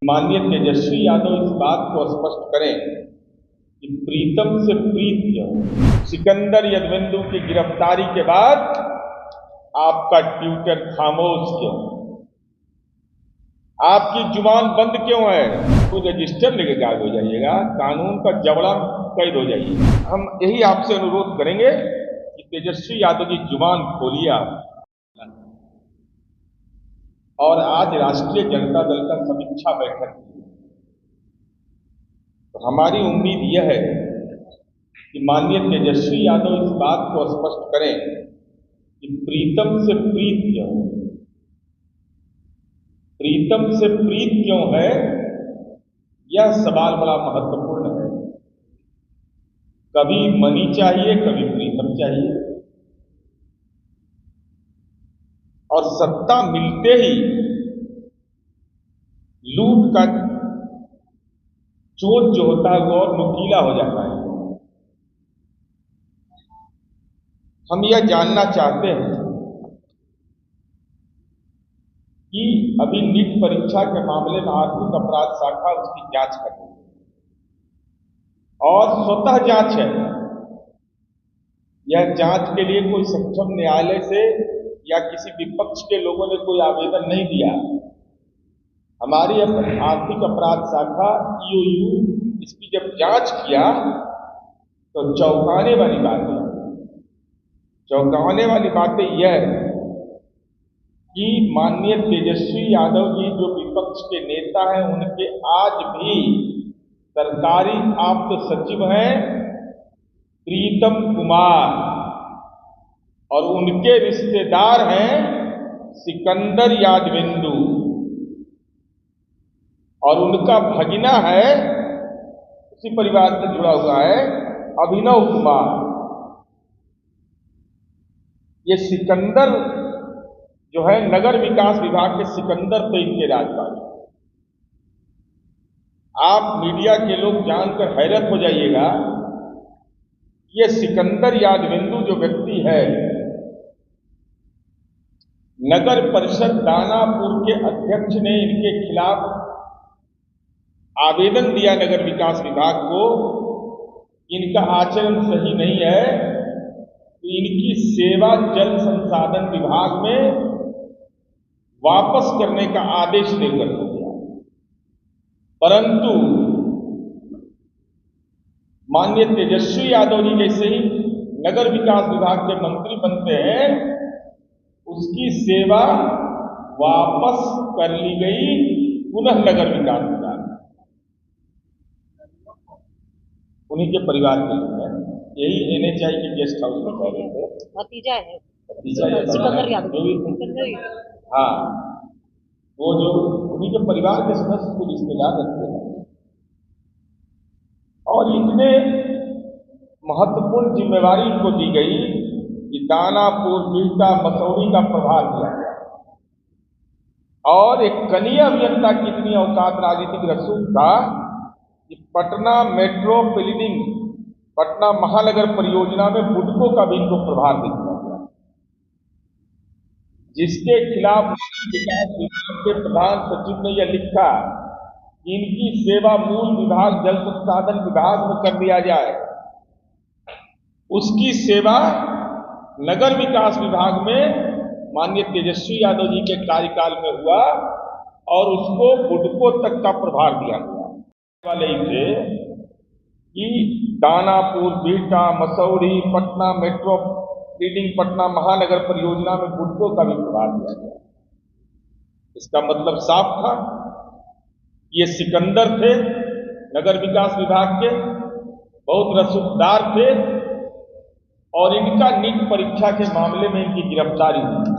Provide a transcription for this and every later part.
माननीय तेजस्वी यादव इस बात को स्पष्ट करें कि प्रीतम से प्रीत क्यों। सिकंदर यादवेंदु की गिरफ्तारी के बाद आपका ट्विटर खामोश क्यों, आपकी जुबान बंद क्यों है। तो रजिस्टर लेके गायब हो जाइएगा, कानून का जबड़ा कैद हो जाइए। हम यही आपसे अनुरोध करेंगे कि तेजस्वी यादव की जुबान खोलिए आप। और आज राष्ट्रीय जनता दल का समीक्षा बैठक है, तो हमारी उम्मीद यह है कि माननीय तेजस्वी यादव इस बात को स्पष्ट करें कि प्रीतम से प्रीत क्यों, प्रीतम से प्रीत क्यों है। यह सवाल बड़ा महत्वपूर्ण है। कभी मनी चाहिए, कभी प्रीतम चाहिए, और सत्ता मिलते ही लूट का चोट जो होता है वो और नुकीला हो जाता है। हम यह जानना चाहते हैं कि अभी नीट परीक्षा के मामले में आर्थिक अपराध शाखा उसकी जांच कर रही है और स्वतः जांच है। यह जांच के लिए कोई सक्षम न्यायालय से या किसी विपक्ष के लोगों ने कोई आवेदन नहीं दिया। हमारी आर्थिक अपराध शाखा ईओयू इसकी जब जांच किया तो चौंकाने वाली बातें यह है कि माननीय तेजस्वी यादव जी जो विपक्ष के नेता हैं, उनके आज भी सरकारी आप्त सचिव हैं प्रीतम कुमार, और उनके रिश्तेदार हैं सिकंदर यादवेंदु, और उनका भगिना है, उसी परिवार से जुड़ा हुआ है, अभिनव कुमार। ये सिकंदर जो है नगर विकास विभाग के सिकंदर थे इनके राजपाल। आप मीडिया के लोग जानकर हैरत हो जाइएगा, ये सिकंदर यादवेंदु जो व्यक्ति है, नगर परिषद दानापुर के अध्यक्ष ने इनके खिलाफ आवेदन दिया नगर विकास विभाग को, इनका आचरण सही नहीं है, तो इनकी सेवा जल संसाधन विभाग में वापस करने का आदेश देकर हो गया। परंतु माननीय तेजस्वी यादव जी जैसे ही नगर विकास विभाग के मंत्री बनते हैं, उसकी सेवा वापस कर ली गई पुनः नगर विकास विभाग, उन्हीं के परिवार के लोग हैं। यही एनएचआई के गेस्ट हाउस में कह रहे थे, भतीजा है सिकंदर यादव। हाँ, वो जो उन्हीं के परिवार के सदस्य को रिश्तेदार रखते हैं, और इतने महत्वपूर्ण जिम्मेवारी इनको दी गई कि दानापुर, बिहटा, मसौरी का प्रभार दिया गया, और एक कनीय अभियंता की इतनी औकात राजनीतिक रसूख था कि पटना मेट्रो बिल्डिंग, पटना महानगर परियोजना में बुडको का भी इनको प्रभार दे दिया गया, जिसके खिलाफ विकास विभाग के प्रधान सचिव ने यह लिखा कि इनकी सेवा मूल विभाग जल संसाधन विभाग में कर दिया जाए, उसकी सेवा नगर विकास विभाग में माननीय तेजस्वी यादव जी के कार्यकाल में हुआ, और उसको बुडको तक का प्रभार दिया गया। वाले ही थे कि दानापुर, बिहटा, मसौरी, पटना मेट्रो बिल्डिंग, पटना महानगर परियोजना में बुडको का भी प्रभार दिया गया। इसका मतलब साफ था, ये सिकंदर थे नगर विकास विभाग के, बहुत रसूखदार थे, और इनका नीट परीक्षा के मामले में इनकी गिरफ्तारी हुई।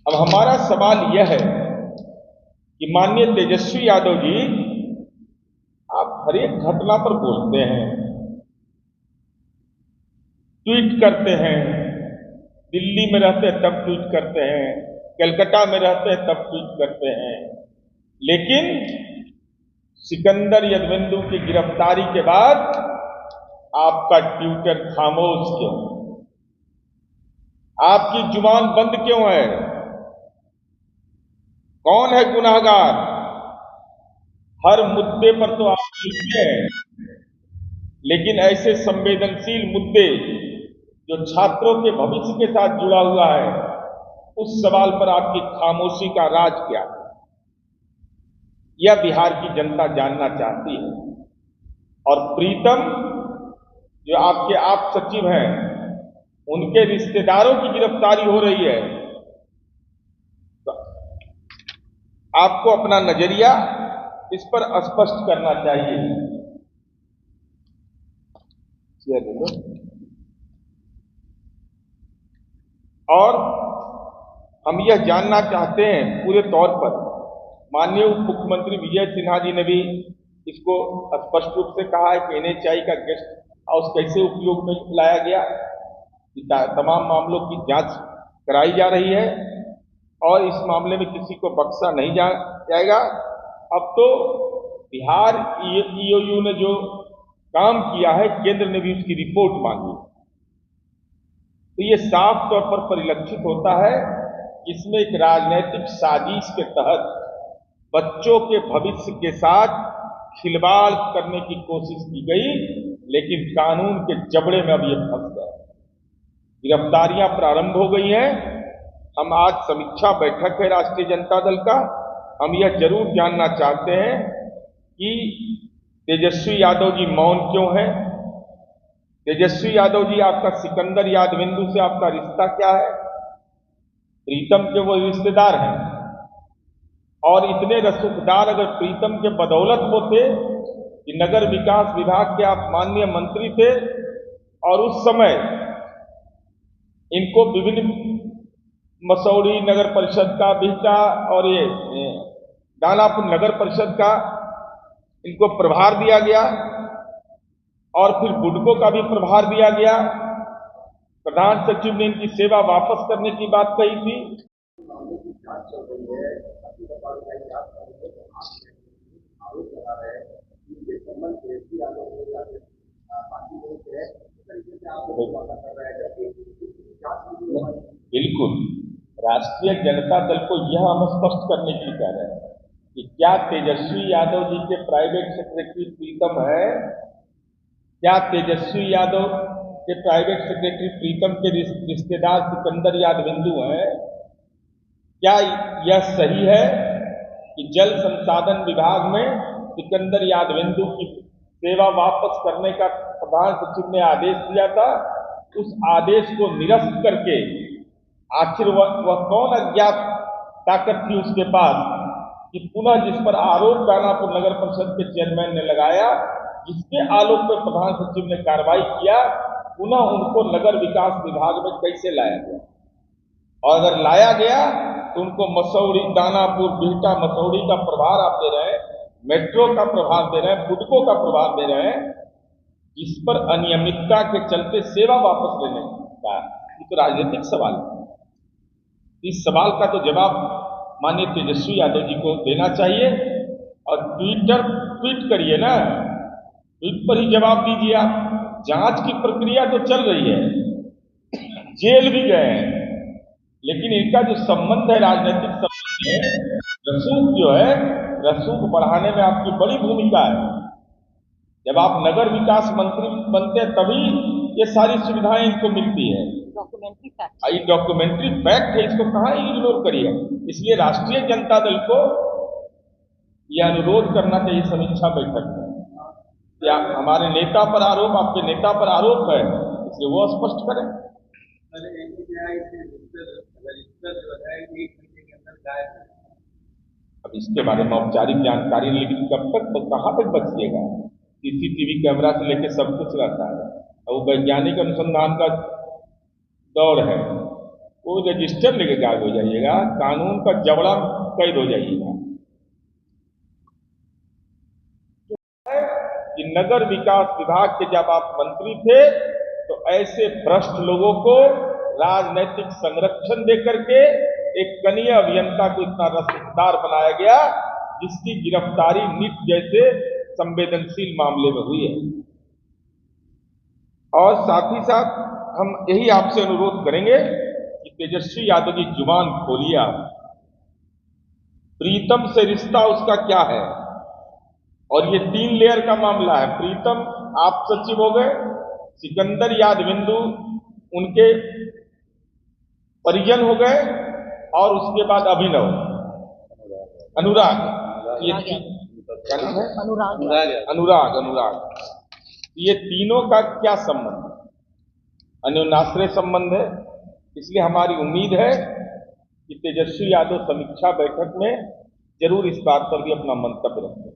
अब हमारा सवाल यह है कि माननीय तेजस्वी यादव जी, आप हर एक घटना पर बोलते हैं, ट्वीट करते हैं, दिल्ली में रहते हैं तब ट्वीट करते हैं, कलकत्ता में रहते हैं तब ट्वीट करते हैं, लेकिन सिकंदर यादवेंदु की गिरफ्तारी के बाद आपका ट्विटर खामोश क्यों, आपकी जुबान बंद क्यों है। कौन है गुनाहगार? हर मुद्दे पर तो आप लिखते हैं, लेकिन ऐसे संवेदनशील मुद्दे जो छात्रों के भविष्य के साथ जुड़ा हुआ है, उस सवाल पर आपकी खामोशी का राज क्या है? यह बिहार की जनता जानना चाहती है। और प्रीतम जो आपके आप सचिव हैं, उनके रिश्तेदारों की गिरफ्तारी हो रही है। तो आपको अपना नजरिया इस पर स्पष्ट करना चाहिए। और हम यह जानना चाहते हैं पूरे तौर पर, माननीय उप मुख्यमंत्री विजय सिन्हा जी ने भी इसको स्पष्ट रूप से कहा है कि एनएचआई का गेस्ट हाउस कैसे उपयोग में लाया गया। तमाम मामलों की जांच कराई जा रही है और इस मामले में किसी को बख्शा नहीं जाएगा। अब तो बिहार ईओयू ने जो काम किया है, केंद्र ने भी उसकी रिपोर्ट मांगी, तो ये साफ तौर पर परिलक्षित होता है इसमें एक राजनीतिक साजिश के तहत बच्चों के भविष्य के साथ खिलवाड़ करने की कोशिश की गई, लेकिन कानून के जबड़े में अब ये फंस गए। गिरफ्तारियां प्रारंभ हो गई हैं। हम आज समीक्षा बैठक है राष्ट्रीय जनता दल का, हम यह जरूर जानना चाहते हैं कि तेजस्वी यादव जी मौन क्यों है? तेजस्वी यादव जी, आपका सिकंदर यादविंदु से आपका रिश्ता क्या है? प्रीतम के वो रिश्तेदार हैं, और इतने रसूखदार अगर प्रीतम के बदौलत वो थे कि नगर विकास विभाग के आप माननीय मंत्री थे और उस समय इनको विभिन्न मसौड़ी नगर परिषद का, बिहटा और ये दानापुर नगर परिषद का इनको प्रभार दिया गया, और फिर बुडको का भी प्रभार दिया गया। प्रधान सचिव ने इनकी सेवा वापस करने की बात कही थी। बिल्कुल, राष्ट्रीय जनता दल को यह हम स्पष्ट करने के लिए कह रहे हैं कि क्या तेजस्वी यादव जी के प्राइवेट सेक्रेटरी प्रीतम है? क्या तेजस्वी यादव के प्राइवेट सेक्रेटरी प्रीतम के रिश्तेदार सिकंदर यादविंदु हैं? क्या यह सही है कि जल संसाधन विभाग में सिकंदर यादविंदु की सेवा वापस करने का प्रधान सचिव ने आदेश दिया था? उस आदेश को निरस्त करके आखिर वह कौन अज्ञात ताकत थी उसके पास कि पुनः जिस पर आरोप दानापुर नगर परिषद के चेयरमैन ने लगाया, जिसके आलोक पर प्रधान सचिव ने कार्रवाई किया, पुनः उनको नगर विकास विभाग में कैसे लाया गया? और अगर लाया गया तो उनको मसौड़ी, दानापुर, बिहटा, मसौड़ी का प्रभार आप दे रहे हैं, मेट्रो का प्रभार दे रहे हैं, बुडको का प्रभार दे रहे हैं, इस पर अनियमितता के चलते सेवा वापस लेने का ये तो राजनीतिक सवाल है। इस सवाल का तो जवाब माननीय तेजस्वी यादव जी को देना चाहिए, और ट्वीट करिए ना, ट्वीट पर ही जवाब दीजिए आप। जांच की प्रक्रिया तो चल रही है, जेल भी गए हैं, लेकिन इनका जो संबंध है राजनीतिक संबंध है, रसूख जो है, रसूख बढ़ाने में आपकी बड़ी भूमिका है। जब आप नगर विकास मंत्री बनते हैं तभी ये सारी सुविधाएं इनको मिलती है। ये डॉक्यूमेंट्री फैक्ट है, इसको कहां इग्नोर करिए। इसलिए राष्ट्रीय जनता दल को यह अनुरोध करना चाहिए समीक्षा बैठक में, या हमारे नेता पर आरोप, आपके नेता पर आरोप है, इसलिए वो स्पष्ट करें। अब इसके बारे में औपचारिक जानकारी, लेकिन कब तक कहां तक बचिएगा? सीसीटीवी कैमरा से लेकर सब कुछ रहता है, और वो वैज्ञानिक अनुसंधान का दौर है, वो रजिस्टर लेके गायब हो जाइएगा, कानून का जबड़ा कैद हो जाइएगा। कि नगर विकास विभाग के जब आप मंत्री थे तो ऐसे भ्रष्ट लोगों को राजनीतिक संरक्षण देकर के एक कनीय अभियंता को इतना रसूखदार बनाया गया, जिसकी गिरफ्तारी नीट जैसे संवेदनशील मामले में हुई है। और साथ ही साथ हम यही आपसे अनुरोध करेंगे कि तेजस्वी यादव की जुबान खोलिए आप। प्रीतम से रिश्ता उसका क्या है, और ये 3 लेयर का मामला है। प्रीतम आप सचिव हो गए, सिकंदर यादविंदु उनके परिजन हो गए, और उसके बाद अभिनव अनुराग, ये क्या नाम है? अनुराग। ये तीनों का क्या संबंध है? अन्योन्याश्रय संबंध है। इसलिए हमारी उम्मीद है कि तेजस्वी यादव समीक्षा बैठक में जरूर इस बात पर भी अपना मंतव्य रखें।